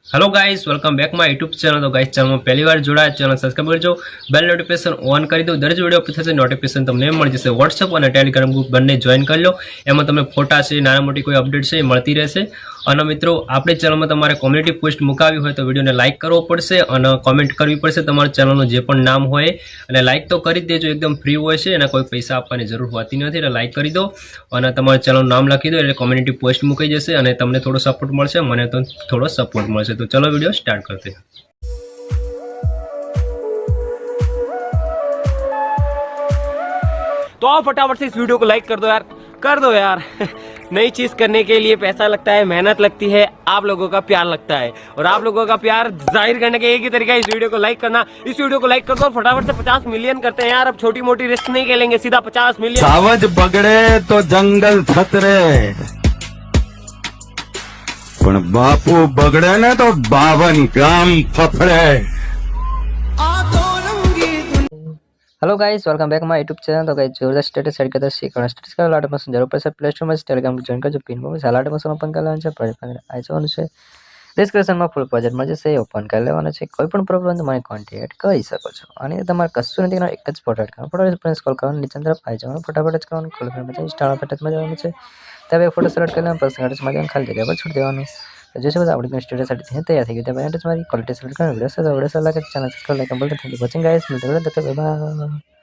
Hello guys, welcome back my YouTube channel. तो guys channel में पहली बार जोड़ा चैनल सब्सक्राइब करजो, बेल नोटिफिकेशन ऑन कर दो। दरेक वीडियो પછી થશે નોટિફિકેશન તમને મળી જશે। WhatsApp અને ટેલિગ્રામ ગ્રુપ બંને જોઈન કરી લો, એમાં તમને ફોટા છે, નાના મોટી કોઈ અપડેટ છે એ મળતી રહેશે। અને મિત્રો આપણી ચેનલમાં તમારે કોમ્યુનિટી પોસ્ટ મુકાવી હોય તો વિડીયોને લાઇક કરવો પડશે અને કોમેન્ટ કરવી પડશે તમારા ચેનલનું જે પણ નામ હોય, અને લાઇક તો કરી જ દેજો, એકદમ ફ્રી હોય છે અને કોઈ પૈસા આપવાની જરૂર હોતી નથી। એટલે લાઇક કરી દો અને તમારા ચેનલનું નામ લખી દો એટલે કોમ્યુનિટી પોસ્ટ મુકાઈ જશે અને તમને થોડો સપોર્ટ મળશે, મને તો થોડો સપોર્ટ મળશે। तो चलो वीडियो स्टार्ट करते हैं। तो आप फटाफट से इस वीडियो को लाइक कर दो यार नई चीज करने के लिए पैसा लगता है, मेहनत लगती है, आप लोगों का प्यार लगता है, और आप लोगों का प्यार जाहिर करने का एक ही तरीका है इस वीडियो को लाइक करना। इस वीडियो को लाइक कर दो और फटाफट से 50 मिलियन करते हैं यार। अब छोटी मोटी रिस्क नहीं खेलेंगे, सीधा 50 मिलियन। सावज बगड़े तो जंगल खतरे, पण बापू बगड़े ने तो 52 गाम फफड़े। Hello guys, welcome back my YouTube channel. तो गाइस जोरदार स्टेटस सेट करता है स्टेटस का लाट मसन जरूर पर प्ले स्टोर में टेलिग्राम ज्वाइन करજો, पिन में लाट मसन ओपन कर लेવાનું છે, પછી આવી જવાનું છે ડિસ્ક્રિપ્શનમાં ફૂલ પ્રોજેક્ટ માં જશે ઓપન કરી લેવાનું છે। કોઈ પણ પ્રોબ્લેમ તો મને કોન્ટેક્ટ કરી શકો છો અને તમારે કશું નથી કરવાનું, એક જ ફોટો એડ કરવાનો, ફોટો પર સ્ક્રોલ કરવાનું, નીચે તરફ આવી જવાનું, ફટાફટ જ કરવાનું, ખોલ કરીને ઇન્સ્ટાગ્રામ પર ટચમાં જવાનું છે, ત્યાં એક ફોટો સિલેક્ટ કરી લેવાનો, પર્સનલ ટચમાં જવાનું, ખાલી જગ્યા પર છોડી દેવાનું। तो जैसे बता अपनी स्टेटस सेट तैयार थी गई तो तुम्हारी क्वालिटी सेलेक्ट करना वीडियो से लाइक चैनल सब्सक्राइब लाइक बोलते थैंक यू वॉचिंग गाइस, मिलते हैं बाय बाय।